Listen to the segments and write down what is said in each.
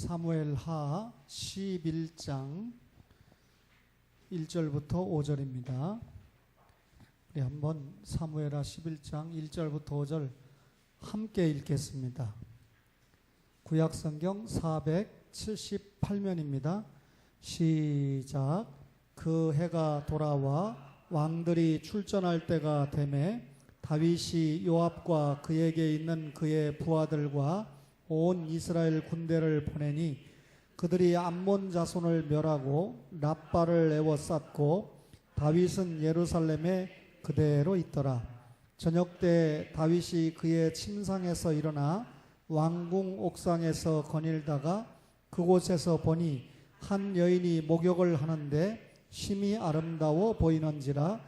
사무엘하 11장 1절부터 5절입니다. 우리 한번 사무엘하 11장 1절부터 5절 함께 읽겠습니다. 구약성경 478면입니다. 시작. 그 해가 돌아와 왕들이 출전할 때가 되매 다윗이 요압과 그에게 있는 그의 부하들과 온 이스라엘 군대를 보내니 그들이 암몬 자손을 멸하고 랍바를 에워쌌고 다윗은 예루살렘에 그대로 있더라. 저녁 때 다윗이 그의 침상에서 일어나 왕궁 옥상에서 거닐다가 그곳에서 보니 한 여인이 목욕을 하는데 심히 아름다워 보이는지라.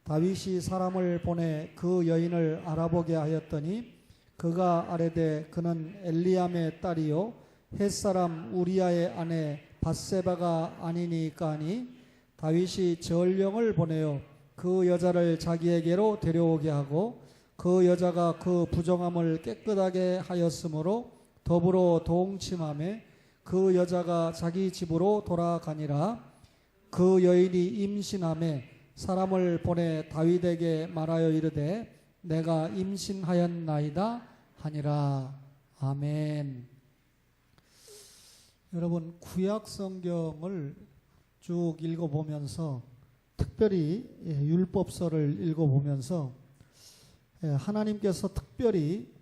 다윗이 사람을 보내 그 여인을 알아보게 하였더니 그가 아뢰되 그는 엘리암의 딸이요 햇사람 우리아의 아내 밧세바가 아니니까 하니 다윗이 전령을 보내어 그 여자를 자기에게로 데려오게 하고 그 여자가 그 부정함을 깨끗하게 하였으므로 더불어 동침하며 그 여자가 자기 집으로 돌아가니라. 그 여인이 임신하며 사람을 보내 다윗에게 말하여 이르되 내가 임신하였나이다 하니라. 아멘. 여러분, 구약 성경을 쭉 읽어보면서 특별히 율법서를 읽어보면서 하나님께서 특별히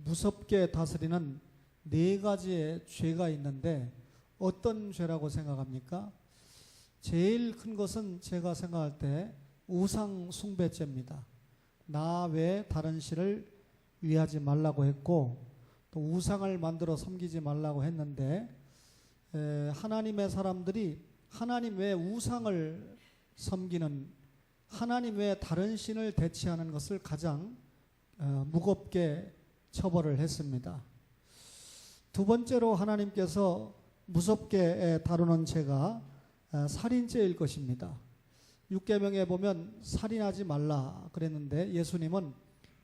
무섭게 다스리는 네 가지의 죄가 있는데 어떤 죄라고 생각합니까? 제일 큰 것은 제가 생각할 때 우상 숭배죄입니다. 나 외에 다른 신을 위하지 말라고 했고 또 우상을 만들어 섬기지 말라고 했는데 하나님의 사람들이 하나님 외에 우상을 섬기는 하나님 외에 다른 신을 대체하는 것을 가장 무겁게 처벌을 했습니다. 두 번째로 하나님께서 무섭게 다루는 죄가 살인죄일 것입니다. 육계명에 보면 살인하지 말라 그랬는데 예수님은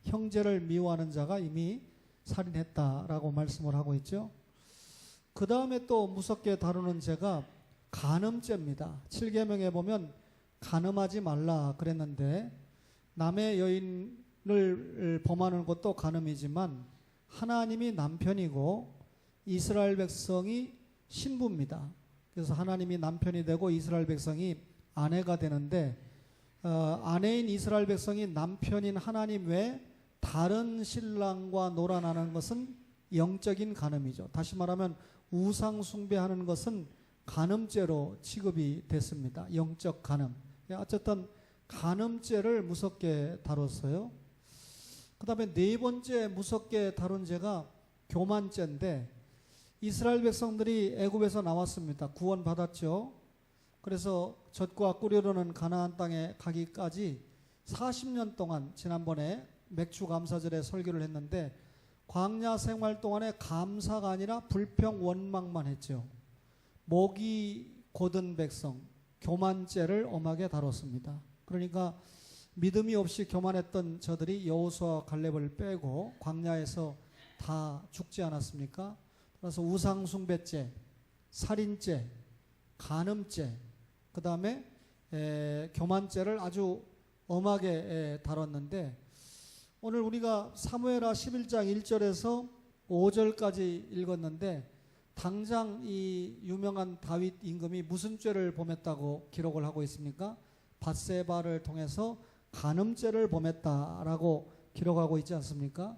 형제를 미워하는 자가 이미 살인했다라고 말씀을 하고 있죠. 그 다음에 또 무섭게 다루는 죄가 간음죄입니다. 7계명에 보면 간음하지 말라 그랬는데 남의 여인을 범하는 것도 간음이지만 하나님이 남편이고 이스라엘 백성이 신부입니다. 그래서 하나님이 남편이 되고 이스라엘 백성이 아내가 되는데 아내인 이스라엘 백성이 남편인 하나님 외에 다른 신랑과 놀아나는 것은 영적인 간음이죠. 다시 말하면 우상 숭배하는 것은 간음죄로 취급이 됐습니다. 영적 간음. 어쨌든 간음죄를 무섭게 다뤘어요. 그 다음에 네 번째 무섭게 다룬 죄가 교만죄인데 이스라엘 백성들이 애굽에서 나왔습니다. 구원 받았죠. 그래서 젖과 꿀이 흐르는 가나안 땅에 가기까지 40년 동안 지난번에 맥주 감사절에 설교를 했는데 광야 생활 동안에 감사가 아니라 불평 원망만 했죠. 목이 곧은 백성 교만죄를 엄하게 다뤘습니다. 그러니까 믿음이 없이 교만했던 저들이 여호수아와 갈렙을 빼고 광야에서 다 죽지 않았습니까? 그래서 우상숭배죄, 살인죄, 간음죄, 그 다음에 교만죄를 아주 엄하게 다뤘는데 오늘 우리가 사무엘하 11장 1절에서 5절까지 읽었는데 당장 이 유명한 다윗 임금이 무슨 죄를 범했다고 기록을 하고 있습니까? 밧세바를 통해서 간음죄를 범했다라고 기록하고 있지 않습니까?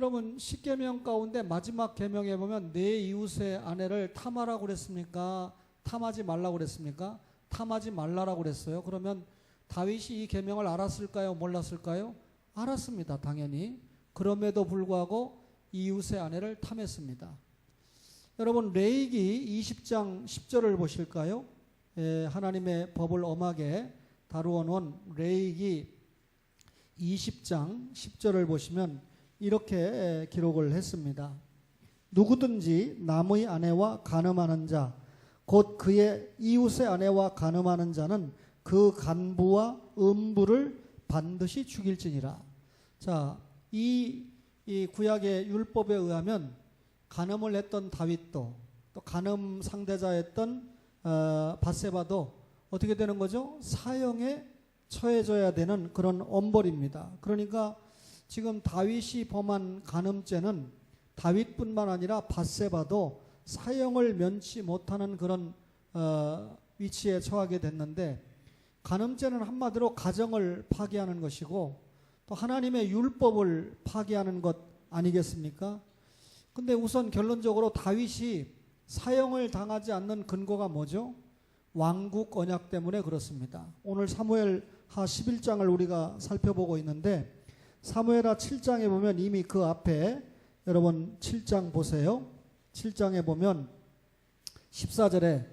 여러분 10계명 가운데 마지막 계명에 보면 내 이웃의 아내를 탐하라고 그랬습니까? 탐하지 말라고 그랬습니까? 탐하지 말라라고 그랬어요. 그러면 다윗이 이 계명을 알았을까요? 몰랐을까요? 알았습니다. 당연히. 그럼에도 불구하고 이웃의 아내를 탐했습니다. 여러분 레위기 20장 10절을 보실까요? 하나님의 법을 엄하게 다루어 놓은 레위기 20장 10절을 보시면 이렇게 기록을 했습니다. 누구든지 남의 아내와 간음하는 자, 곧 그의 이웃의 아내와 간음하는 자는 그 간부와 음부를 반드시 죽일지니라. 자, 이 구약의 율법에 의하면 간음을 했던 다윗도 또 간음 상대자였던 밧세바도 어떻게 되는 거죠? 사형에 처해져야 되는 그런 엄벌입니다. 그러니까 지금 다윗이 범한 간음죄는 다윗뿐만 아니라 밧세바도 사형을 면치 못하는 그런 위치에 처하게 됐는데, 간음죄는 한마디로 가정을 파괴하는 것이고 또 하나님의 율법을 파괴하는 것 아니겠습니까? 근데 우선 결론적으로 다윗이 사형을 당하지 않는 근거가 뭐죠? 왕국 언약 때문에 그렇습니다. 오늘 사무엘하 11장을 우리가 살펴보고 있는데, 사무엘하 7장에 보면 이미 그 앞에, 여러분 7장 보세요. 7장에 보면 14절에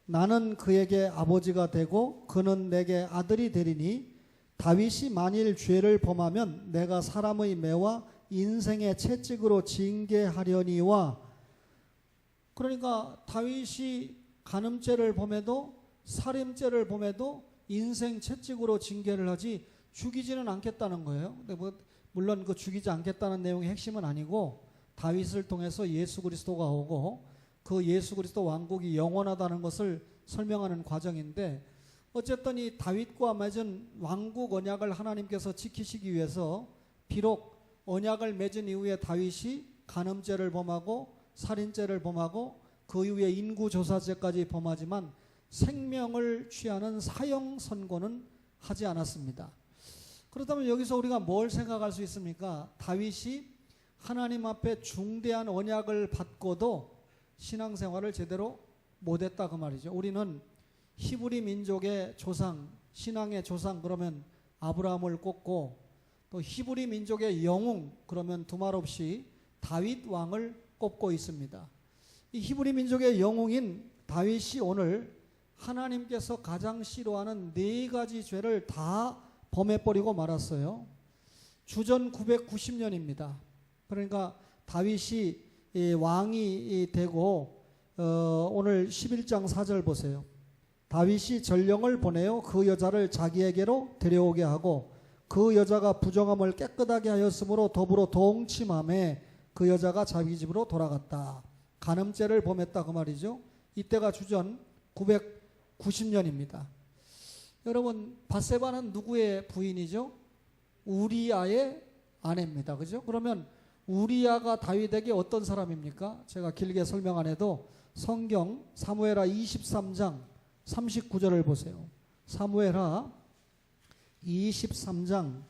나는 그에게 아버지가 되고 그는 내게 아들이 되리니 다윗이 만일 죄를 범하면 내가 사람의 매와 인생의 채찍으로 징계하려니와. 그러니까 다윗이 간음죄를 범해도 살인죄를 범해도 인생 채찍으로 징계를 하지 죽이지는 않겠다는 거예요. 근데 물론 그 죽이지 않겠다는 내용의 핵심은 아니고, 다윗을 통해서 예수 그리스도가 오고 그 예수 그리스도 왕국이 영원하다는 것을 설명하는 과정인데, 어쨌든 이 다윗과 맺은 왕국 언약을 하나님께서 지키시기 위해서 비록 언약을 맺은 이후에 다윗이 간음죄를 범하고 살인죄를 범하고 그 이후에 인구조사죄까지 범하지만 생명을 취하는 사형 선고는 하지 않았습니다. 그렇다면 여기서 우리가 뭘 생각할 수 있습니까? 다윗이 하나님 앞에 중대한 언약을 받고도 신앙생활을 제대로 못했다 그 말이죠. 우리는 히브리 민족의 조상, 신앙의 조상 그러면 아브라함을 꼽고, 또 히브리 민족의 영웅 그러면 두말 없이 다윗 왕을 꼽고 있습니다. 이 히브리 민족의 영웅인 다윗이 오늘 하나님께서 가장 싫어하는 4가지 죄를 다 범해버리고 말았어요. 주전 990년입니다. 그러니까 다윗이 왕이 되고 오늘 11장 4절 보세요. 다윗이 전령을 보내어 그 여자를 자기에게로 데려오게 하고 그 여자가 부정함을 깨끗하게 하였으므로 더불어 동침함에 그 여자가 자기 집으로 돌아갔다. 간음죄를 범했다 그 말이죠. 이때가 주전 990년입니다. 여러분, 밧세바는 누구의 부인이죠? 우리아의 아내입니다. 그죠? 그러면 우리아가 다윗에게 어떤 사람입니까? 제가 길게 설명 안 해도 성경 사무엘하 23장 39절을 보세요. 사무엘하 23장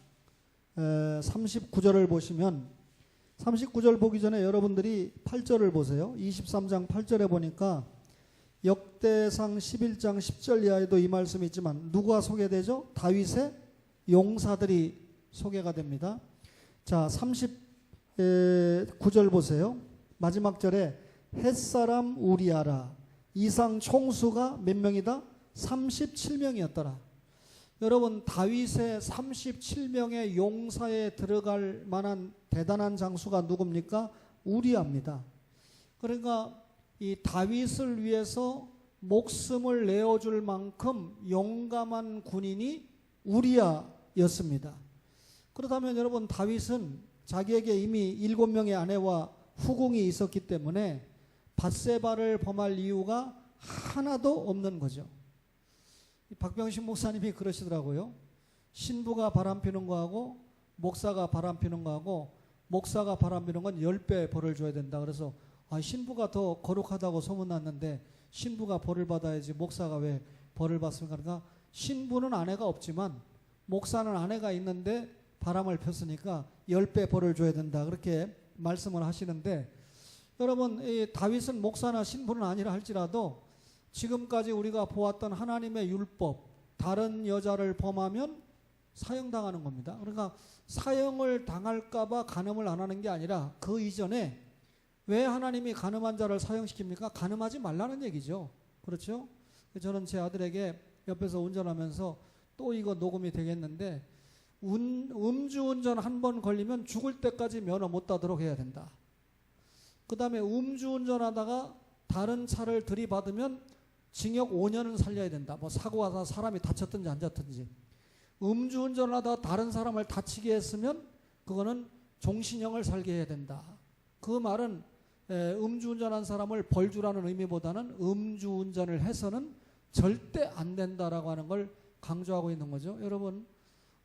39절을 보시면, 39절 보기 전에 여러분들이 8절을 보세요. 23장 8절에 보니까 역대상 11장 10절 이하에도 이 말씀이 있지만 누가 소개되죠? 다윗의 용사들이 소개가 됩니다. 자, 39절 보세요. 마지막 절에 햇사람 우리아라. 이상 총수가 몇 명이다? 37명이었더라. 여러분, 다윗의 37명의 용사에 들어갈 만한 대단한 장수가 누굽니까? 우리아입니다. 그러니까 이 다윗을 위해서 목숨을 내어줄 만큼 용감한 군인이 우리아였습니다. 그렇다면 여러분, 다윗은 자기에게 이미 7명의 아내와 후궁이 있었기 때문에 밧세바를 범할 이유가 하나도 없는 거죠. 박병신 목사님이 그러시더라고요. 신부가 바람피는 거하고 목사가 바람피는 거하고, 목사가 바람피는 건 10배 벌을 줘야 된다. 그래서 신부가 더 거룩하다고 소문났는데 신부가 벌을 받아야지 목사가 왜 벌을 받습니까? 그러니까 신부는 아내가 없지만 목사는 아내가 있는데 바람을 폈으니까 10배 벌을 줘야 된다. 그렇게 말씀을 하시는데, 여러분, 이 다윗은 목사나 신부는 아니라 할지라도 지금까지 우리가 보았던 하나님의 율법, 다른 여자를 범하면 사형당하는 겁니다. 그러니까 사형을 당할까봐 간음을 안 하는 게 아니라 그 이전에 왜 하나님이 간음한 자를 사형시킵니까? 간음하지 말라는 얘기죠. 그렇죠? 저는 제 아들에게 옆에서 운전하면서 또 이거 녹음이 되겠는데, 음주운전 한 번 걸리면 죽을 때까지 면허 못 따도록 해야 된다. 그 다음에 음주운전하다가 다른 차를 들이받으면 징역 5년은 살려야 된다. 뭐 사고가 나 사람이 다쳤든지 안 다쳤든지. 음주운전을 하다가 다른 사람을 다치게 했으면 그거는 종신형을 살게 해야 된다. 그 말은 음주운전한 사람을 벌 주라는 의미보다는 음주운전을 해서는 절대 안 된다라고 하는 걸 강조하고 있는 거죠. 여러분,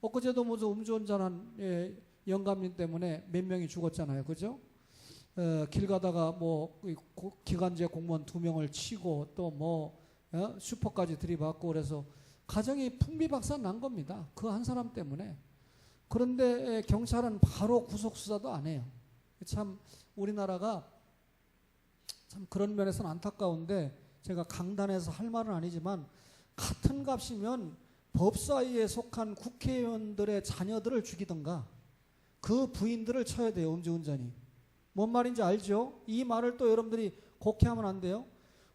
엊그제도 무슨 음주운전한 영감님 때문에 몇 명이 죽었잖아요. 그죠? 길 가다가 뭐 기관제 공무원 2명을 치고 또 뭐 슈퍼까지 들이받고 그래서 가정이 풍비박산 난 겁니다. 그 한 사람 때문에. 그런데 경찰은 바로 구속 수사도 안 해요. 참 우리나라가 참 그런 면에서는 안타까운데, 제가 강단에서 할 말은 아니지만 같은 값이면 법사위에 속한 국회의원들의 자녀들을 죽이던가 그 부인들을 쳐야 돼요. 음주운전이. 뭔 말인지 알죠? 이 말을 또 여러분들이 곡해하면 안 돼요.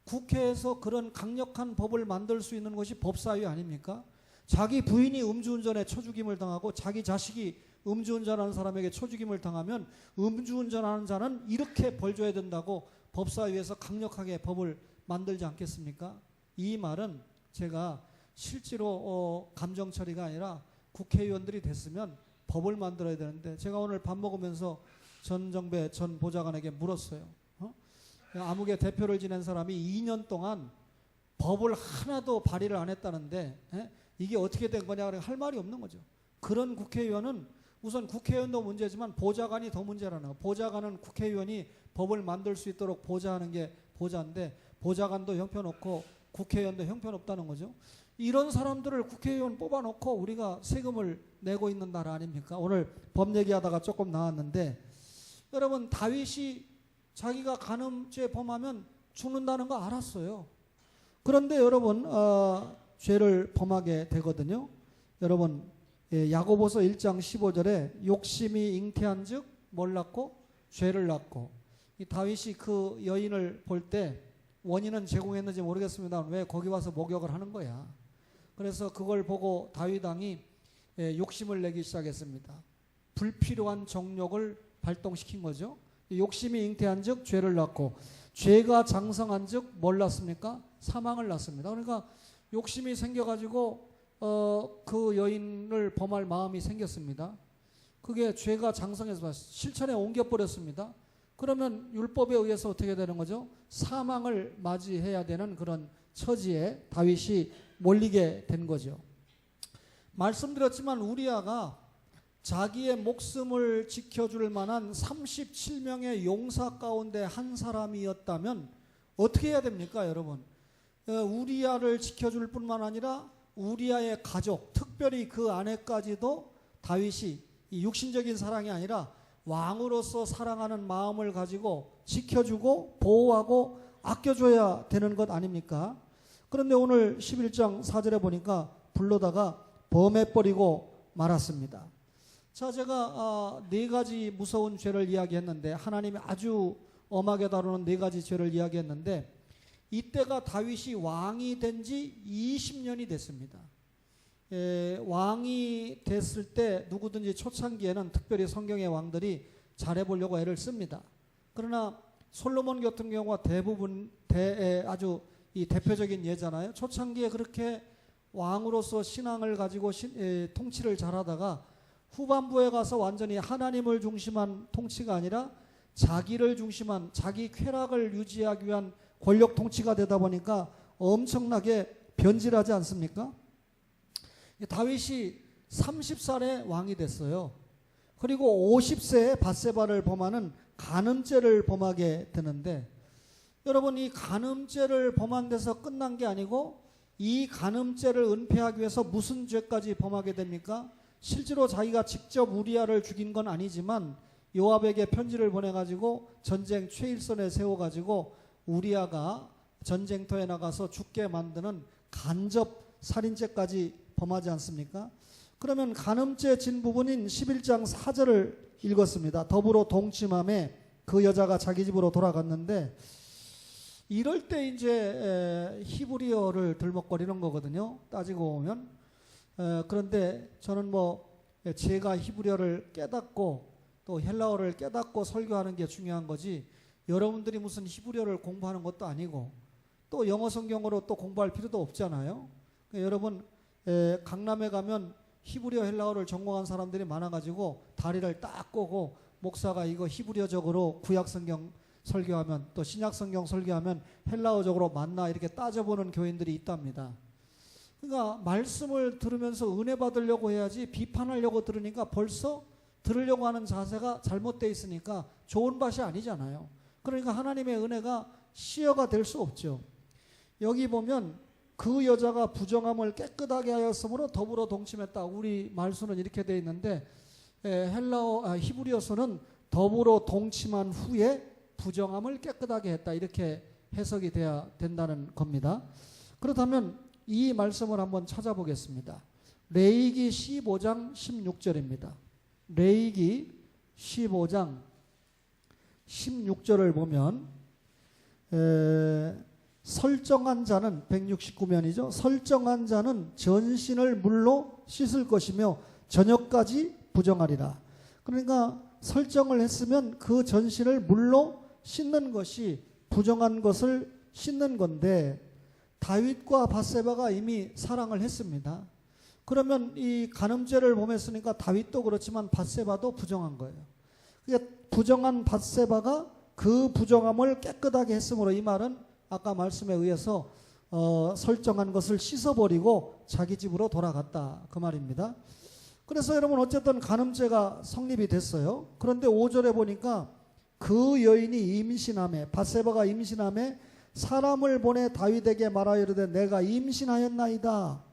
국회에서 그런 강력한 법을 만들 수 있는 것이 법사위 아닙니까? 자기 부인이 음주운전에 쳐죽임을 당하고 자기 자식이 음주운전하는 사람에게 쳐죽임을 당하면 음주운전하는 자는 이렇게 벌 줘야 된다고 법사위에서 강력하게 법을 만들지 않겠습니까? 이 말은 제가 실제로 감정 처리가 아니라 국회의원들이 됐으면 법을 만들어야 되는데, 제가 오늘 밥 먹으면서 전정배 전 보좌관에게 물었어요. 암흑의 대표를 지낸 사람이 2년 동안 법을 하나도 발의를 안 했다는데 이게 어떻게 된 거냐, 할 말이 없는 거죠. 그런 국회의원은 우선 국회의원도 문제지만 보좌관이 더 문제라는 거예요. 보좌관은 국회의원이 법을 만들 수 있도록 보좌하는 게 보좌인데, 보좌관도 형편없고 국회의원도 형편없다는 거죠. 이런 사람들을 국회의원 뽑아놓고 우리가 세금을 내고 있는 나라 아닙니까? 오늘 법 얘기하다가 조금 나왔는데, 여러분, 다윗이 자기가 간음죄 범하면 죽는다는 거 알았어요. 그런데 여러분 죄를 범하게 되거든요. 여러분, 야고보서 1장 15절에 욕심이 잉태한 즉 뭘 낳고? 죄를 낳고. 이 다윗이 그 여인을 볼 때 원인은 제공했는지 모르겠습니다. 왜 거기 와서 목욕을 하는 거야. 그래서 그걸 보고 다윗 왕이 욕심을 내기 시작했습니다. 불필요한 정욕을 발동시킨 거죠. 욕심이 잉태한 즉 죄를 낳고, 죄가 장성한 즉 뭘 낳습니까? 사망을 낳습니다. 그러니까 욕심이 생겨가지고 그 여인을 범할 마음이 생겼습니다. 그게 죄가 장성해서 실천에 옮겨버렸습니다. 그러면 율법에 의해서 어떻게 되는 거죠? 사망을 맞이해야 되는 그런 처지에 다윗이 몰리게 된 거죠. 말씀드렸지만 우리아가 자기의 목숨을 지켜줄 만한 37명의 용사 가운데 한 사람이었다면 어떻게 해야 됩니까, 여러분? 우리아를 지켜줄 뿐만 아니라 우리아의 가족, 특별히 그 아내까지도 다윗이 이 육신적인 사랑이 아니라 왕으로서 사랑하는 마음을 가지고 지켜주고 보호하고 아껴줘야 되는 것 아닙니까? 그런데 오늘 11장 4절에 보니까 불러다가 범해버리고 말았습니다. 자, 제가 4가지 무서운 죄를 이야기했는데, 하나님이 아주 엄하게 다루는 4가지 죄를 이야기했는데, 이때가 다윗이 왕이 된 지 20년이 됐습니다. 왕이 됐을 때 누구든지 초창기에는 특별히 성경의 왕들이 잘해보려고 애를 씁니다. 그러나 솔로몬 같은 경우가 대부분 아주 이 대표적인 예잖아요. 초창기에 그렇게 왕으로서 신앙을 가지고 통치를 잘하다가 후반부에 가서 완전히 하나님을 중심한 통치가 아니라 자기를 중심한, 자기 쾌락을 유지하기 위한 권력 통치가 되다 보니까 엄청나게 변질하지 않습니까? 다윗이 30살에 왕이 됐어요. 그리고 50세에 밧세바를 범하는 간음죄를 범하게 되는데, 여러분, 이 간음죄를 범한 데서 끝난 게 아니고 이 간음죄를 은폐하기 위해서 무슨 죄까지 범하게 됩니까? 실제로 자기가 직접 우리아를 죽인 건 아니지만 요압에게 편지를 보내가지고 전쟁 최일선에 세워가지고 우리아가 전쟁터에 나가서 죽게 만드는 간접 살인죄까지 범하지 않습니까? 그러면 간음죄 진 부분인 11장 4절을 읽었습니다. 더불어 동침함에 그 여자가 자기 집으로 돌아갔는데, 이럴 때 이제 히브리어를 들먹거리는 거거든요. 따지고 보면. 그런데 저는 제가 히브리어를 깨닫고 또 헬라어를 깨닫고 설교하는 게 중요한 거지, 여러분들이 무슨 히브리어를 공부하는 것도 아니고 또 영어 성경으로 또 공부할 필요도 없잖아요. 그러니까 여러분, 강남에 가면 히브리어 헬라어를 전공한 사람들이 많아가지고 다리를 딱 꼬고 목사가 이거 히브리어적으로 구약 성경 설교하면 또 신약성경 설교하면 헬라어적으로 맞나 이렇게 따져보는 교인들이 있답니다. 그러니까 말씀을 들으면서 은혜 받으려고 해야지 비판하려고 들으니까 벌써 들으려고 하는 자세가 잘못되어 있으니까 좋은 밭이 아니잖아요. 그러니까 하나님의 은혜가 시여가 될 수 없죠. 여기 보면 그 여자가 부정함을 깨끗하게 하였으므로 더불어 동침했다. 우리 말수는 이렇게 되어 있는데 히브리어서는 더불어 동침한 후에 부정함을 깨끗하게 했다. 이렇게 해석이 돼야 된다는 겁니다. 그렇다면 이 말씀을 한번 찾아보겠습니다. 레위기 15장 16절입니다. 레위기 15장 16절을 보면 설정한 자는 169면이죠. 설정한 자는 전신을 물로 씻을 것이며 저녁까지 부정하리라. 그러니까 설정을 했으면 그 전신을 물로 씻는 것이 부정한 것을 씻는 건데 다윗과 밧세바가 이미 사랑을 했습니다. 그러면 이 간음죄를 범했으니까 다윗도 그렇지만 밧세바도 부정한 거예요. 그러니까 부정한 밧세바가 그 부정함을 깨끗하게 했으므로 이 말은 아까 말씀에 의해서 설정한 것을 씻어버리고 자기 집으로 돌아갔다 그 말입니다. 그래서 여러분 어쨌든 간음죄가 성립이 됐어요. 그런데 5절에 보니까 그 여인이 임신하매 밧세바가 임신하매 사람을 보내 다윗에게 말하여 이르되 내가 임신하였나이다.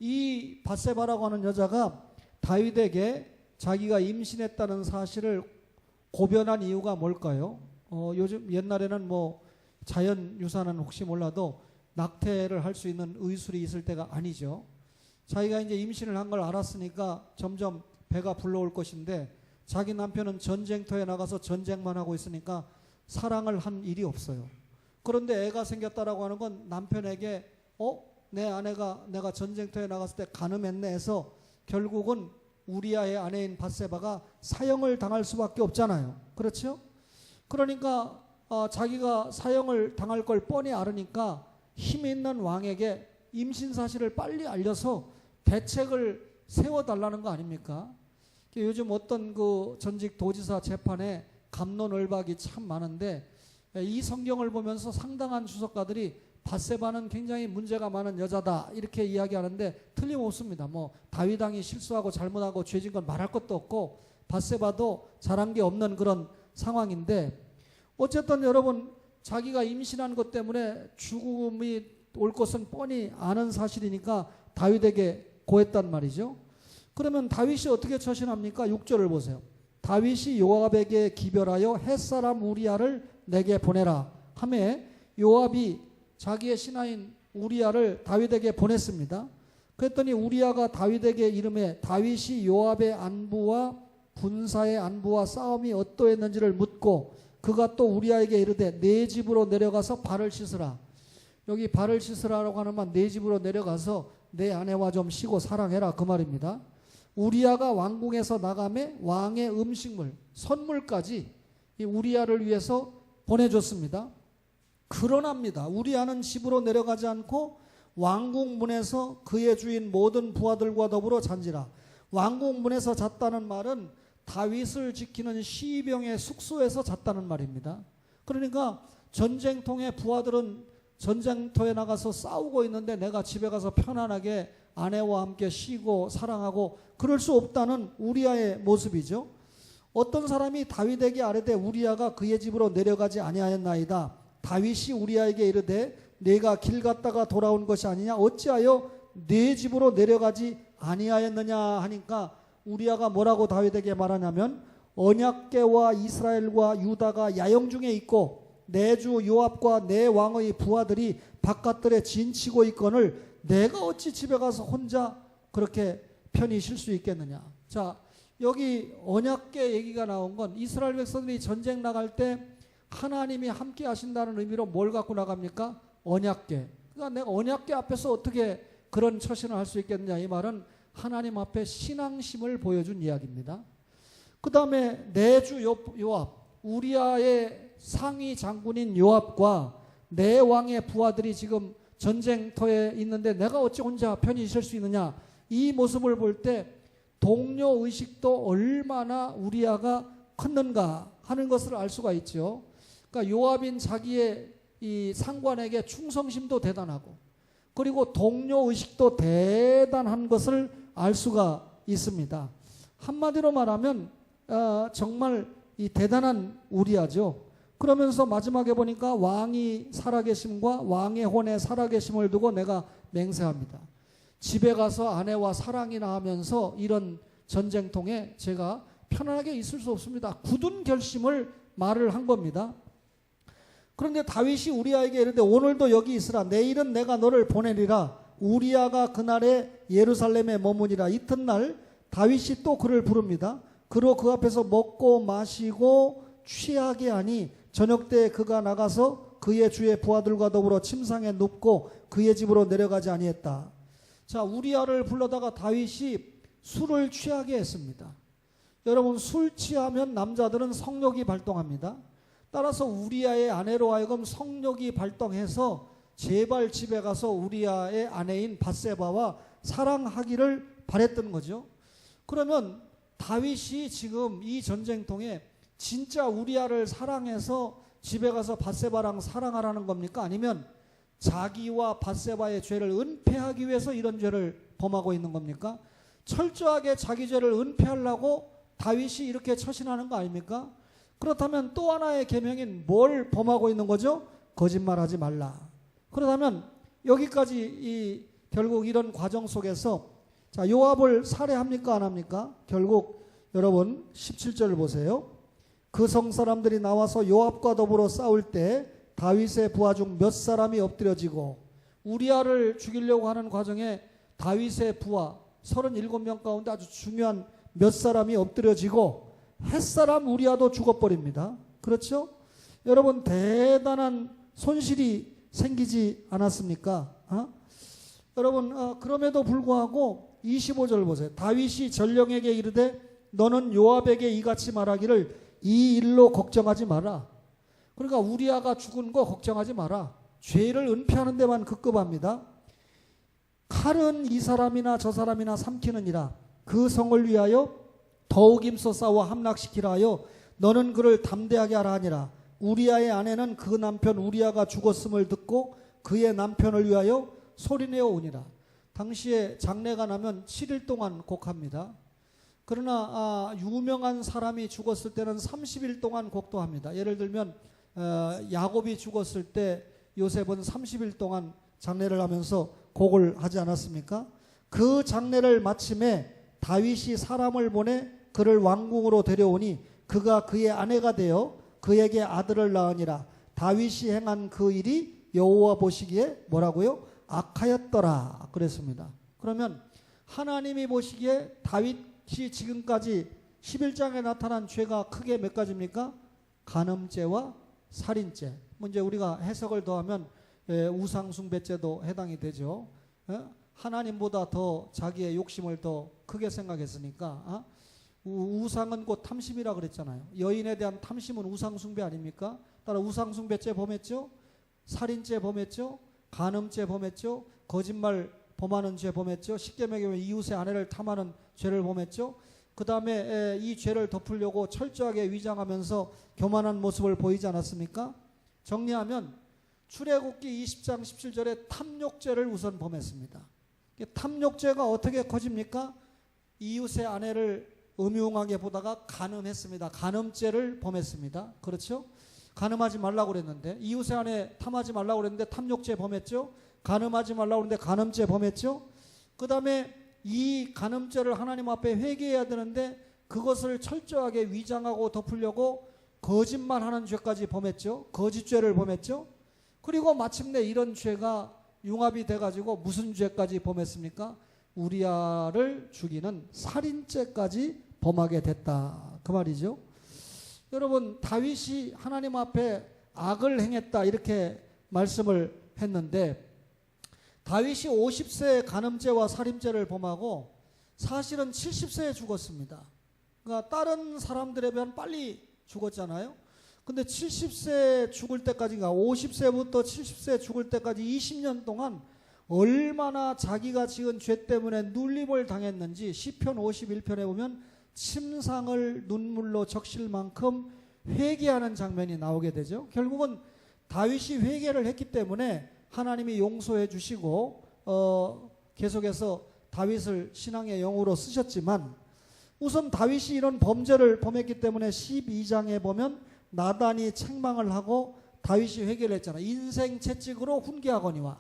이 밧세바라고 하는 여자가 다윗에게 자기가 임신했다는 사실을 고변한 이유가 뭘까요? 요즘 옛날에는 뭐 자연유산은 혹시 몰라도 낙태를 할 수 있는 의술이 있을 때가 아니죠. 자기가 이제 임신을 한 걸 알았으니까 점점 배가 불러올 것인데 자기 남편은 전쟁터에 나가서 전쟁만 하고 있으니까 사랑을 한 일이 없어요. 그런데 애가 생겼다라고 하는 건 남편에게 내 아내가 내가 전쟁터에 나갔을 때 간음했네 해서 결국은 우리아의 아내인 밧세바가 사형을 당할 수밖에 없잖아요. 그렇죠? 그러니까 자기가 사형을 당할 걸 뻔히 알으니까 힘 있는 왕에게 임신 사실을 빨리 알려서 대책을 세워달라는 거 아닙니까? 요즘 어떤 그 전직 도지사 재판에 갑론을박이 참 많은데 이 성경을 보면서 상당한 주석가들이 밧세바는 굉장히 문제가 많은 여자다 이렇게 이야기하는데 틀림없습니다. 뭐 다윗 왕이 실수하고 잘못하고 죄진 건 말할 것도 없고 밧세바도 잘한 게 없는 그런 상황인데 어쨌든 여러분 자기가 임신한 것 때문에 죽음이 올 것은 뻔히 아는 사실이니까 다윗에게 고했단 말이죠. 그러면 다윗이 어떻게 처신합니까? 6절을 보세요. 다윗이 요압에게 기별하여 햇사람 우리아를 내게 보내라 하매 요압이 자기의 신하인 우리아를 다윗에게 보냈습니다. 그랬더니 우리아가 다윗에게 이르매 다윗이 요압의 안부와 군사의 안부와 싸움이 어떠했는지를 묻고 그가 또 우리아에게 이르되 내 집으로 내려가서 발을 씻으라. 여기 발을 씻으라라고 하는 말 내 집으로 내려가서 내 아내와 좀 쉬고 사랑해라 그 말입니다. 우리아가 왕궁에서 나가매 왕의 음식물 선물까지 이 우리아를 위해서 보내줬습니다. 그러나입니다. 우리아는 집으로 내려가지 않고 왕궁 문에서 그의 주인 모든 부하들과 더불어 잔지라. 왕궁 문에서 잤다는 말은 다윗을 지키는 시병의 숙소에서 잤다는 말입니다. 그러니까 전쟁통의 부하들은 전쟁터에 나가서 싸우고 있는데 내가 집에 가서 편안하게 아내와 함께 쉬고 사랑하고 그럴 수 없다는 우리아의 모습이죠. 어떤 사람이 다윗에게 아뢰되 우리아가 그의 집으로 내려가지 아니하였나이다. 다윗이 우리아에게 이르되 내가 길 갔다가 돌아온 것이 아니냐 어찌하여 네 집으로 내려가지 아니하였느냐 하니까 우리아가 뭐라고 다윗에게 말하냐면 언약궤와 이스라엘과 유다가 야영 중에 있고 내 주 요압과 내 왕의 부하들이 바깥들에 진치고 있거늘 내가 어찌 집에 가서 혼자 그렇게 편히 쉴 수 있겠느냐. 자, 여기 언약궤 얘기가 나온 건 이스라엘 백성들이 전쟁 나갈 때 하나님이 함께 하신다는 의미로 뭘 갖고 나갑니까? 언약궤. 그러니까 내가 언약궤 앞에서 어떻게 그런 처신을 할 수 있겠느냐. 이 말은 하나님 앞에 신앙심을 보여준 이야기입니다. 그 다음에 내 주 요압, 우리아의 상위 장군인 요압과 내 왕의 부하들이 지금 전쟁터에 있는데 내가 어찌 혼자 편히 있을 수 있느냐. 이 모습을 볼 때 동료 의식도 얼마나 우리아가 컸는가 하는 것을 알 수가 있죠. 그러니까 요압인 자기의 이 상관에게 충성심도 대단하고 그리고 동료 의식도 대단한 것을 알 수가 있습니다. 한마디로 말하면 정말 이 대단한 우리아죠. 그러면서 마지막에 보니까 왕이 살아계심과 왕의 혼에 살아계심을 두고 내가 맹세합니다. 집에 가서 아내와 사랑이나 하면서 이런 전쟁통에 제가 편안하게 있을 수 없습니다. 굳은 결심을 말을 한 겁니다. 그런데 다윗이 우리아에게 이르되 오늘도 여기 있으라. 내일은 내가 너를 보내리라. 우리아가 그날에 예루살렘에 머무니라. 이튿날 다윗이 또 그를 부릅니다. 그로 그 앞에서 먹고 마시고 취하게 하니 저녁 때에 그가 나가서 그의 주의 부하들과 더불어 침상에 눕고 그의 집으로 내려가지 아니했다. 자, 우리아를 불러다가 다윗이 술을 취하게 했습니다. 여러분, 술 취하면 남자들은 성욕이 발동합니다. 따라서 우리아의 아내로 하여금 성욕이 발동해서 제발 집에 가서 우리아의 아내인 밧세바와 사랑하기를 바랬던 거죠. 그러면 다윗이 지금 이 전쟁통에 진짜 우리아를 사랑해서 집에 가서 밧세바랑 사랑하라는 겁니까? 아니면 자기와 밧세바의 죄를 은폐하기 위해서 이런 죄를 범하고 있는 겁니까? 철저하게 자기 죄를 은폐하려고 다윗이 이렇게 처신하는 거 아닙니까? 그렇다면 또 하나의 계명인 뭘 범하고 있는 거죠? 거짓말하지 말라. 그렇다면 여기까지 결국 이런 과정 속에서 자, 요압을 살해합니까? 안 합니까? 결국 여러분 17절을 보세요. 그 성 사람들이 나와서 요압과 더불어 싸울 때 다윗의 부하 중 몇 사람이 엎드려지고 우리아를 죽이려고 하는 과정에 다윗의 부하 37명 가운데 아주 중요한 몇 사람이 엎드려지고 햇사람 우리아도 죽어버립니다. 그렇죠? 여러분 대단한 손실이 생기지 않았습니까? 여러분 그럼에도 불구하고 25절 보세요. 다윗이 전령에게 이르되 너는 요압에게 이같이 말하기를 이 일로 걱정하지 마라. 그러니까 우리아가 죽은 거 걱정하지 마라. 죄를 은폐하는 데만 급급합니다. 칼은 이 사람이나 저 사람이나 삼키느니라. 그 성을 위하여 더욱 힘써 싸워 함락시키라 하여 너는 그를 담대하게 하라 하니라. 우리아의 아내는 그 남편 우리아가 죽었음을 듣고 그의 남편을 위하여 소리내어 오니라. 당시에 장례가 나면 7일 동안 곡합니다. 그러나 유명한 사람이 죽었을 때는 30일 동안 곡도 합니다. 예를 들면 야곱이 죽었을 때 요셉은 30일 동안 장례를 하면서 곡을 하지 않았습니까? 그 장례를 마침에 다윗이 사람을 보내 그를 왕궁으로 데려오니 그가 그의 아내가 되어 그에게 아들을 낳으니라. 다윗이 행한 그 일이 여호와 보시기에 뭐라고요? 악하였더라 그랬습니다. 그러면 하나님이 보시기에 다윗이 지금까지 11장에 나타난 죄가 크게 몇 가지입니까? 간음죄와 살인죄. 이제 우리가 해석을 더하면 우상숭배죄도 해당이 되죠. 하나님보다 더 자기의 욕심을 더 크게 생각했으니까 우상은 곧 탐심이라 그랬잖아요. 여인에 대한 탐심은 우상숭배 아닙니까? 따라 우상숭배죄 범했죠. 살인죄 범했죠. 간음죄 범했죠. 거짓말 범하는 죄 범했죠. 쉽게 말하면 이웃의 아내를 탐하는 죄를 범했죠. 그 다음에 이 죄를 덮으려고 철저하게 위장하면서 교만한 모습을 보이지 않았습니까? 정리하면 출애굽기 20장 17절에 탐욕죄를 우선 범했습니다. 탐욕죄가 어떻게 커집니까? 이웃의 아내를 음흉하게 보다가 간음했습니다. 간음죄를 범했습니다. 그렇죠? 간음하지 말라고 그랬는데 이웃의 아내 탐하지 말라고 그랬는데 탐욕죄 범했죠? 간음하지 말라고 그랬는데 간음죄 범했죠? 그 다음에 이 간음죄를 하나님 앞에 회개해야 되는데 그것을 철저하게 위장하고 덮으려고 거짓말하는 죄까지 범했죠. 거짓죄를 범했죠. 그리고 마침내 이런 죄가 융합이 돼가지고 무슨 죄까지 범했습니까? 우리아를 죽이는 살인죄까지 범하게 됐다 그 말이죠. 여러분 다윗이 하나님 앞에 악을 행했다 이렇게 말씀을 했는데 다윗이 50세에 간음죄와 살인죄를 범하고 사실은 70세에 죽었습니다. 그러니까 다른 사람들에 비하면 빨리 죽었잖아요. 근데 70세 죽을 때까지가 50세부터 70세 죽을 때까지 20년 동안 얼마나 자기가 지은 죄 때문에 눌림을 당했는지 시편 51편에 보면 침상을 눈물로 적실 만큼 회개하는 장면이 나오게 되죠. 결국은 다윗이 회개를 했기 때문에 하나님이 용서해 주시고 계속해서 다윗을 신앙의 영으로 쓰셨지만, 우선 다윗이 이런 범죄를 범했기 때문에 12장에 보면 나단이 책망을 하고 다윗이 회개를 했잖아요. 인생 채찍으로 훈계하거니와,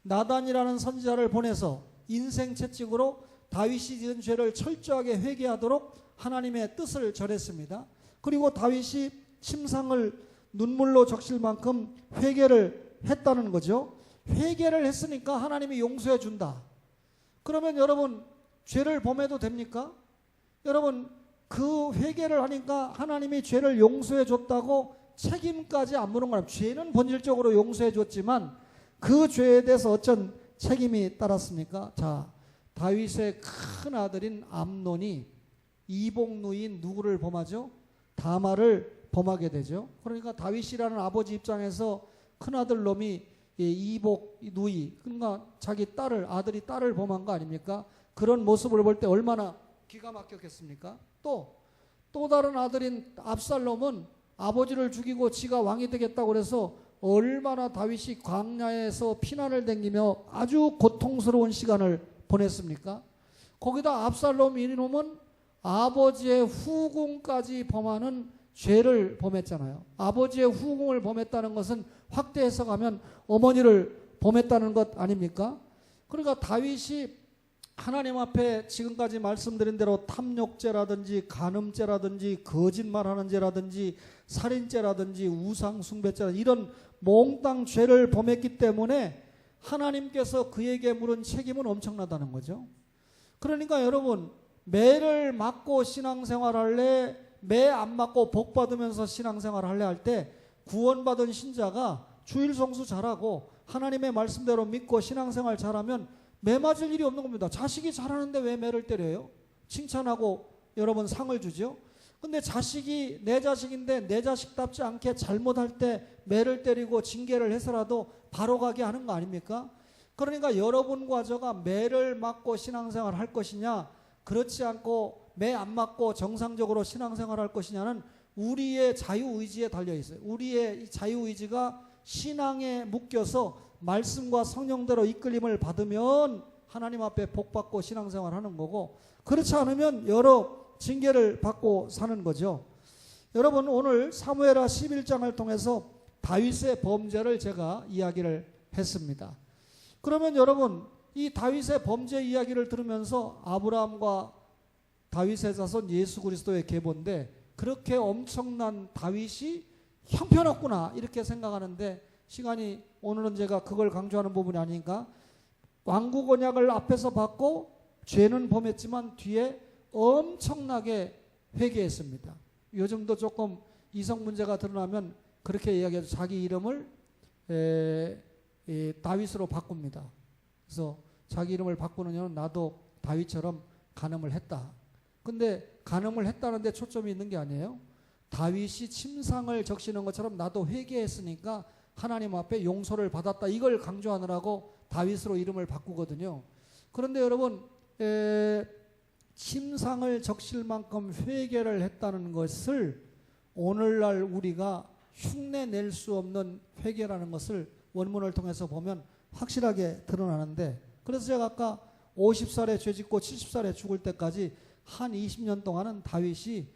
나단이라는 선지자를 보내서 인생 채찍으로 다윗이 지은 죄를 철저하게 회개하도록 하나님의 뜻을 전했습니다. 그리고 다윗이 침상을 눈물로 적실 만큼 회개를 했다는 거죠. 회개를 했으니까 하나님이 용서해 준다. 그러면 여러분, 죄를 범해도 됩니까? 여러분, 그 회개를 하니까 하나님이 죄를 용서해 줬다고 책임까지 안 물은 거라. 죄는 본질적으로 용서해 줬지만 그 죄에 대해서 어쩐 책임이 따랐습니까? 자, 다윗의 큰 아들인 암논이 이복누인 누구를 범하죠? 다말을 범하게 되죠. 그러니까 다윗이라는 아버지 입장에서 큰아들 놈이 이복 누이, 그러니까 자기 아들이 딸을 범한 거 아닙니까? 그런 모습을 볼 때 얼마나 기가 막혔겠습니까? 또 다른 아들인 압살롬은 아버지를 죽이고 지가 왕이 되겠다고 그래서 얼마나 다윗이 광야에서 피난을 댕기며 아주 고통스러운 시간을 보냈습니까? 거기다 압살롬 이놈은 아버지의 후궁까지 범하는 죄를 범했잖아요. 아버지의 후궁을 범했다는 것은 확대 해석하면 어머니를 범했다는 것 아닙니까? 그러니까 다윗이 하나님 앞에 지금까지 말씀드린 대로 탐욕죄라든지 간음죄라든지 거짓말하는 죄라든지 살인죄라든지 우상숭배죄라든지 이런 몽땅 죄를 범했기 때문에 하나님께서 그에게 물은 책임은 엄청나다는 거죠. 그러니까 여러분, 매를 맞고 신앙생활할래, 매 안 맞고 복 받으면서 신앙생활할래 할 때 구원받은 신자가 주일 성수 잘하고 하나님의 말씀대로 믿고 신앙생활 잘하면 매 맞을 일이 없는 겁니다. 자식이 잘하는데 왜 매를 때려요? 칭찬하고 여러분 상을 주죠. 근데 자식이 내 자식인데 내 자식답지 않게 잘못할 때 매를 때리고 징계를 해서라도 바로 가게 하는 거 아닙니까? 그러니까 여러분과 저가 매를 맞고 신앙생활 할 것이냐, 그렇지 않고 매 안 맞고 정상적으로 신앙생활 할 것이냐는 우리의 자유의지에 달려 있어요. 우리의 이 자유의지가 신앙에 묶여서 말씀과 성령대로 이끌림을 받으면 하나님 앞에 복받고 신앙생활 하는 거고, 그렇지 않으면 여러 징계를 받고 사는 거죠. 여러분, 오늘 사무엘하 11장을 통해서 다윗의 범죄를 제가 이야기를 했습니다. 그러면 여러분, 이 다윗의 범죄 이야기를 들으면서 아브라함과 다윗의 자손 예수 그리스도의 계보인데 그렇게 엄청난 다윗이 형편없구나 이렇게 생각하는데, 시간이 오늘은 제가 그걸 강조하는 부분이 아닌가. 왕국 언약을 앞에서 받고 죄는 범했지만 뒤에 엄청나게 회개했습니다. 요즘도 조금 이성 문제가 드러나면 그렇게 이야기해서 자기 이름을 다윗으로 바꿉니다. 그래서 자기 이름을 바꾸는 이유는 나도 다윗처럼 간음을 했다. 근데 간음을 했다는데 초점이 있는 게 아니에요. 다윗이 침상을 적시는 것처럼 나도 회개했으니까 하나님 앞에 용서를 받았다. 이걸 강조하느라고 다윗으로 이름을 바꾸거든요. 그런데 여러분, 침상을 적실 만큼 회개를 했다는 것을 오늘날 우리가 흉내낼 수 없는 회개라는 것을 원문을 통해서 보면 확실하게 드러나는데, 그래서 제가 아까 50살에 죄짓고 70살에 죽을 때까지 한 20년 동안은 다윗이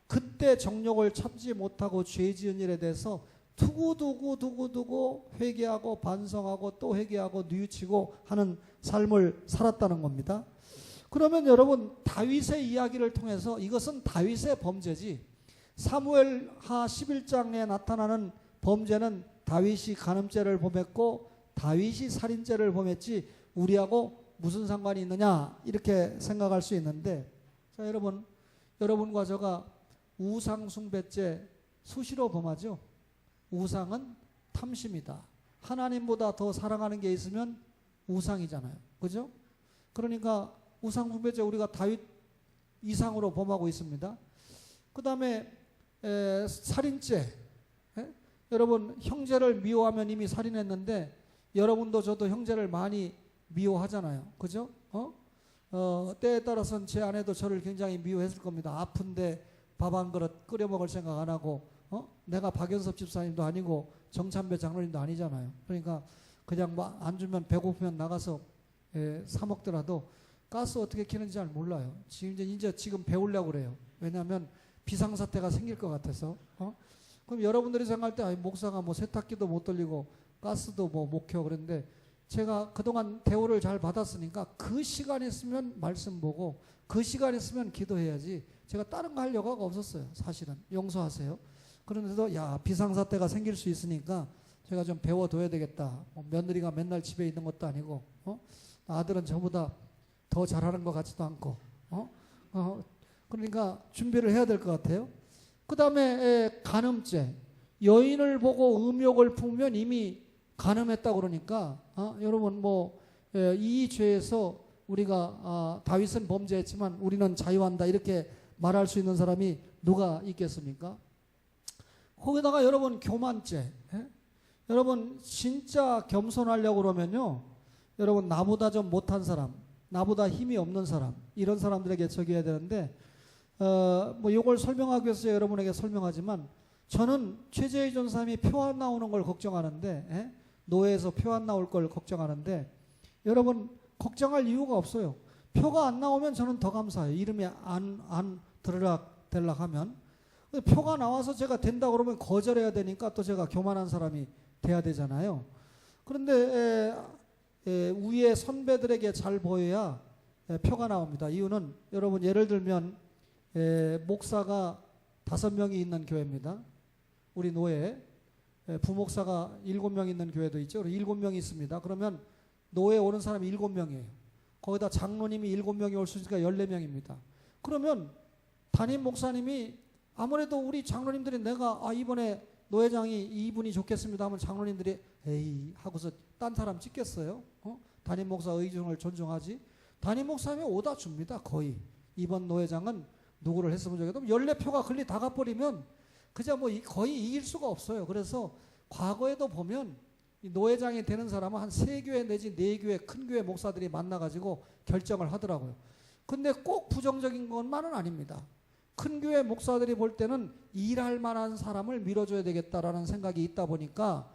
그때 정욕을 참지 못하고 죄 지은 일에 대해서 두고두고 회개하고 반성하고 또 회개하고 뉘우치고 하는 삶을 살았다는 겁니다. 그러면 여러분, 다윗의 이야기를 통해서 이것은 다윗의 범죄지, 사무엘하 11장에 나타나는 범죄는 다윗이 간음죄를 범했고 다윗이 살인죄를 범했지 우리하고 무슨 상관이 있느냐 이렇게 생각할 수 있는데, 자, 여러분과 저가 우상숭배죄 수시로 범하죠. 우상은 탐심이다. 하나님보다 더 사랑하는 게 있으면 우상이잖아요. 그죠? 그러니까 우상숭배죄 우리가 다윗 이상으로 범하고 있습니다. 그 다음에 살인죄. 여러분, 형제를 미워하면 이미 살인했는데 여러분도 저도 형제를 많이 미워하잖아요. 그죠? 때에 따라서는 제 아내도 저를 굉장히 미워했을 겁니다. 아픈데 밥 한 그릇 끓여 먹을 생각 안 하고 내가 박연섭 집사님도 아니고 정찬배 장로님도 아니잖아요. 그러니까 그냥 뭐 안 주면 배고프면 나가서 사 먹더라도 가스 어떻게 켜는지 잘 몰라요. 지금 배우려고 그래요. 왜냐하면 비상사태가 생길 것 같아서. 그럼 여러분들이 생각할 때 목사가 뭐 세탁기도 못 돌리고 가스도 뭐 못 켜 그런데 제가 그동안 대우를 잘 받았으니까 그 시간에 있으면 말씀 보고 그 시간에 있으면 기도해야지 제가 다른 거 할 여가가 없었어요. 사실은 용서하세요. 그런데도 비상사태가 생길 수 있으니까 제가 좀 배워둬야 되겠다. 며느리가 맨날 집에 있는 것도 아니고 아들은 저보다 더 잘하는 것 같지도 않고 그러니까 준비를 해야 될 것 같아요. 그 다음에 간음죄. 여인을 보고 음욕을 품으면 이미 간음했다고 그러니까 여러분 이 죄에서 우리가 다윗은 범죄했지만 우리는 자유한다 이렇게 말할 수 있는 사람이 누가 있겠습니까? 거기다가 여러분 교만죄. 여러분 진짜 겸손하려고 그러면요. 여러분 나보다 좀 못한 사람, 나보다 힘이 없는 사람 이런 사람들에게 적용해야 되는데 이걸 설명하기 위해서 여러분에게 설명하지만 저는 최재희 전사님이 표 안 나오는 걸 걱정하는데 노예에서 표 안 나올 걸 걱정하는데 여러분 걱정할 이유가 없어요. 표가 안 나오면 저는 더 감사해요. 이름이 안 들락달락 하면 표가 나와서 제가 된다 그러면 거절해야 되니까 또 제가 교만한 사람이 돼야 되잖아요. 그런데 위에 선배들에게 잘 보여야 표가 나옵니다. 이유는 여러분 예를 들면 목사가 5명이 있는 교회입니다. 우리 노예 부목사가 7명 있는 교회도 있죠. 7명이 있습니다. 그러면 노예 오는 사람이 7명이에요. 거기다 장로님이 7명이 올 수 있으니까 14명입니다. 그러면 담임 목사님이 아무래도 우리 장로님들이 내가 이번에 노회장이 이분이 좋겠습니다 하면 장로님들이 에이 하고서 딴 사람 찍겠어요? 담임 목사 의중을 존중하지. 담임 목사님이 오다 줍니다. 거의 이번 노회장은 누구를 했으면 좋겠다. 14표가 글리 다 가버리면 그저 거의 이길 수가 없어요. 그래서 과거에도 보면 이 노회장이 되는 사람은 한 3교회 내지 4교회 큰 교회 목사들이 만나가지고 결정을 하더라고요. 근데 꼭 부정적인 것만은 아닙니다. 큰 교회 목사들이 볼 때는 일할 만한 사람을 밀어줘야 되겠다라는 생각이 있다 보니까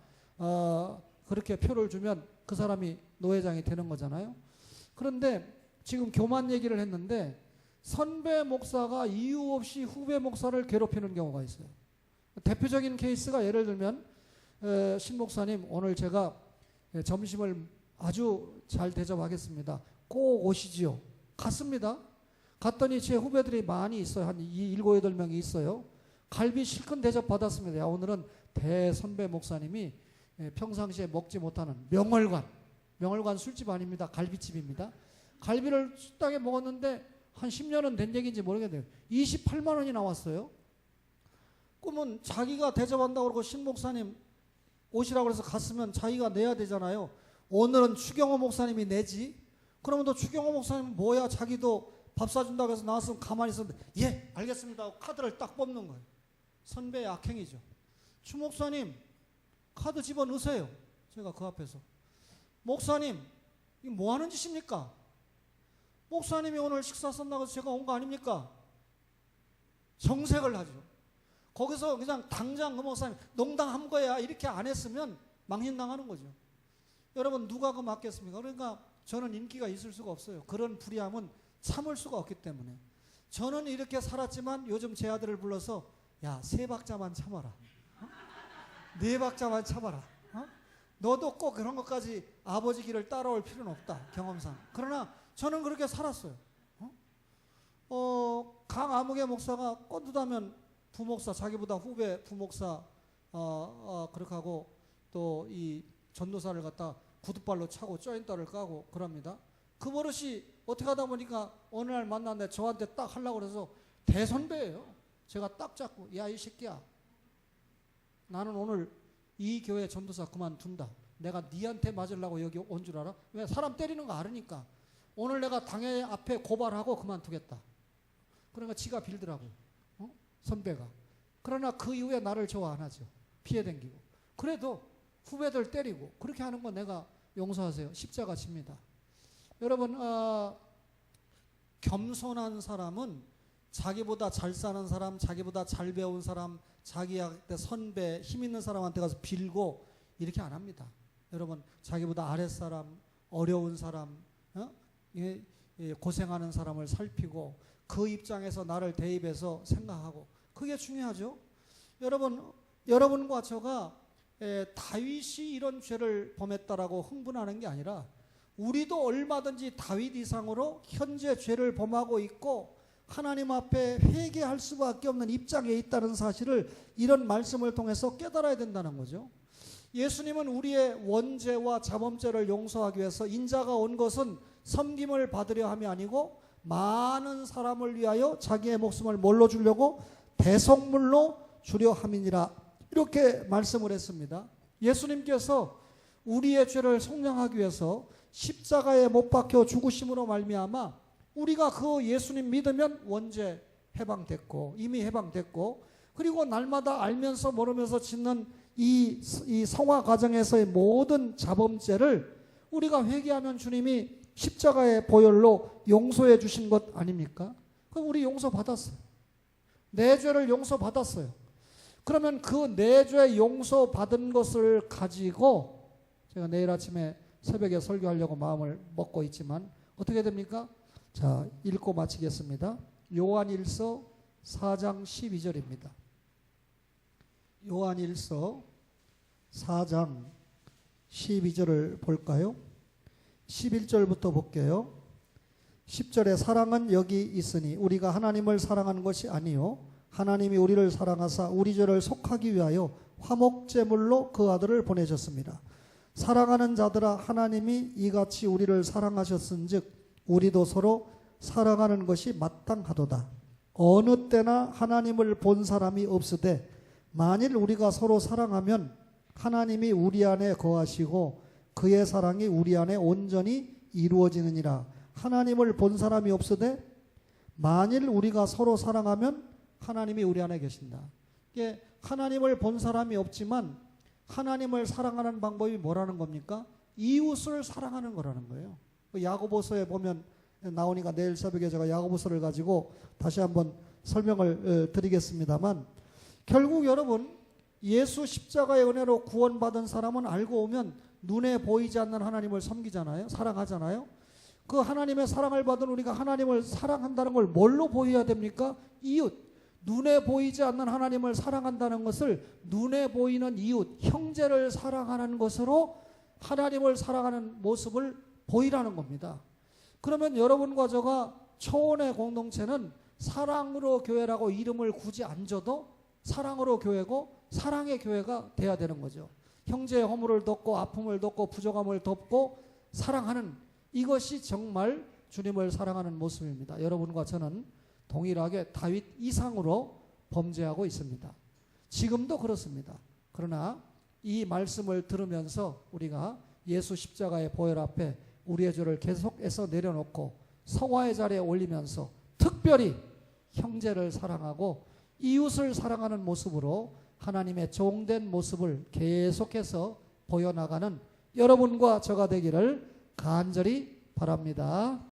그렇게 표를 주면 그 사람이 노회장이 되는 거잖아요. 그런데 지금 교만 얘기를 했는데 선배 목사가 이유 없이 후배 목사를 괴롭히는 경우가 있어요. 대표적인 케이스가 예를 들면 신 목사님 오늘 제가 점심을 아주 잘 대접하겠습니다. 꼭 오시지요. 갔습니다. 갔더니 제 후배들이 많이 있어요. 한 7, 8명이 있어요. 갈비 실컷 대접 받았습니다. 야, 오늘은 대선배 목사님이 평상시에 먹지 못하는 명월관 술집 아닙니다. 갈비집입니다. 갈비를 식당에 먹었는데 한 10년은 된 얘기인지 모르겠네요. 28만 원이 나왔어요. 그러면 자기가 대접한다고 그러고 신 목사님 오시라고 해서 갔으면 자기가 내야 되잖아요. 오늘은 추경호 목사님이 내지. 그러면 또 추경호 목사님은 뭐야 자기도 밥 사준다고 해서 나왔으면 가만히 있었는데 예 알겠습니다 하고 카드를 딱 뽑는 거예요. 선배의 악행이죠. 추 목사님 카드 집어넣으세요. 제가 그 앞에서 목사님 이게 뭐 하는 짓입니까? 목사님이 오늘 식사 쏜다고 해서 제가 온 거 아닙니까? 정색을 하죠. 거기서 그냥 당장 그 목사님 농담한 거야 이렇게 안 했으면 망신당하는 거죠. 여러분 누가 그 맞겠습니까? 그러니까 저는 인기가 있을 수가 없어요. 그런 불의함은 참을 수가 없기 때문에. 저는 이렇게 살았지만 요즘 제 아들을 불러서 야 3박자만 참아라. 4박자만 참아라. 너도 꼭 그런 것까지 아버지 길을 따라올 필요는 없다. 경험상. 그러나 저는 그렇게 살았어요. 강아무개 목사가 꼰두다면 부목사 자기보다 후배 부목사 그렇게 하고 또 이 전도사를 갖다 구두발로 차고 쪼인다를 까고 그럽니다. 그 버릇이 어떻게 하다 보니까 어느 날 만났는데 저한테 딱 하려고 그래서 대선배예요. 제가 딱 잡고 야 이 새끼야 나는 오늘 이 교회 전도사 그만둔다. 내가 니한테 맞으려고 여기 온 줄 알아? 왜? 사람 때리는 거 알으니까. 오늘 내가 당회 앞에 고발하고 그만두겠다. 그러니까 지가 빌더라고요. 선배가. 그러나 그 이후에 나를 좋아 안 하죠. 피해 댕기고. 그래도 후배들 때리고 그렇게 하는 거 내가 용서하세요. 십자가 집니다. 여러분 겸손한 사람은 자기보다 잘 사는 사람, 자기보다 잘 배운 사람, 자기한테 선배, 힘 있는 사람한테 가서 빌고 이렇게 안 합니다. 여러분, 자기보다 아랫사람, 어려운 사람, 고생하는 사람을 살피고 그 입장에서 나를 대입해서 생각하고, 그게 중요하죠. 여러분과 저가 다윗이 이런 죄를 범했다라고 흥분하는 게 아니라 우리도 얼마든지 다윗 이상으로 현재 죄를 범하고 있고 하나님 앞에 회개할 수밖에 없는 입장에 있다는 사실을 이런 말씀을 통해서 깨달아야 된다는 거죠. 예수님은 우리의 원죄와 자범죄를 용서하기 위해서 인자가 온 것은 섬김을 받으려 함이 아니고 많은 사람을 위하여 자기의 목숨을 뭘로 주려고? 대속물로 주려 함이니라, 이렇게 말씀을 했습니다. 예수님께서 우리의 죄를 속량하기 위해서 십자가에 못 박혀 죽으심으로 말미암아 우리가 그 예수님 믿으면 원죄 해방됐고, 이미 해방됐고, 그리고 날마다 알면서 모르면서 짓는 이 성화 과정에서의 모든 자범죄를 우리가 회개하면 주님이 십자가의 보혈로 용서해 주신 것 아닙니까? 그럼 우리 용서받았어요. 내 죄를 용서받았어요. 그러면 그 내 죄 용서받은 것을 가지고, 제가 내일 아침에 새벽에 설교하려고 마음을 먹고 있지만 어떻게 됩니까? 자, 읽고 마치겠습니다. 요한일서 4장 12절입니다. 요한일서 4장 12절을 볼까요? 11절부터 볼게요. 10절에 사랑은 여기 있으니 우리가 하나님을 사랑하는 것이 아니요 하나님이 우리를 사랑하사 우리 죄를 속하기 위하여 화목제물로 그 아들을 보내셨습니다. 사랑하는 자들아, 하나님이 이같이 우리를 사랑하셨은즉 우리도 서로 사랑하는 것이 마땅하도다. 어느 때나 하나님을 본 사람이 없으되 만일 우리가 서로 사랑하면 하나님이 우리 안에 거하시고 그의 사랑이 우리 안에 온전히 이루어지느니라. 하나님을 본 사람이 없으되 만일 우리가 서로 사랑하면 하나님이 우리 안에 계신다. 이게 하나님을 본 사람이 없지만 하나님을 사랑하는 방법이 뭐라는 겁니까? 이웃을 사랑하는 거라는 거예요. 야고보서에 보면 나오니까 내일 새벽에 제가 야고보서를 가지고 다시 한번 설명을 드리겠습니다만, 결국 여러분, 예수 십자가의 은혜로 구원받은 사람은 알고 오면 눈에 보이지 않는 하나님을 섬기잖아요. 사랑하잖아요. 그 하나님의 사랑을 받은 우리가 하나님을 사랑한다는 걸 뭘로 보여야 됩니까? 이웃. 눈에 보이지 않는 하나님을 사랑한다는 것을 눈에 보이는 이웃, 형제를 사랑하는 것으로 하나님을 사랑하는 모습을 보이라는 겁니다. 그러면 여러분과 저가 초원의 공동체는 사랑으로 교회라고 이름을 굳이 안 줘도 사랑으로 교회고 사랑의 교회가 돼야 되는 거죠. 형제의 허물을 덮고 아픔을 덮고 부족함을 덮고 사랑하는, 이것이 정말 주님을 사랑하는 모습입니다. 여러분과 저는 동일하게 다윗 이상으로 범죄하고 있습니다. 지금도 그렇습니다. 그러나 이 말씀을 들으면서 우리가 예수 십자가의 보혈 앞에 우리의 죄를 계속해서 내려놓고 성화의 자리에 올리면서 특별히 형제를 사랑하고 이웃을 사랑하는 모습으로 하나님의 종된 모습을 계속해서 보여나가는 여러분과 저가 되기를 간절히 바랍니다.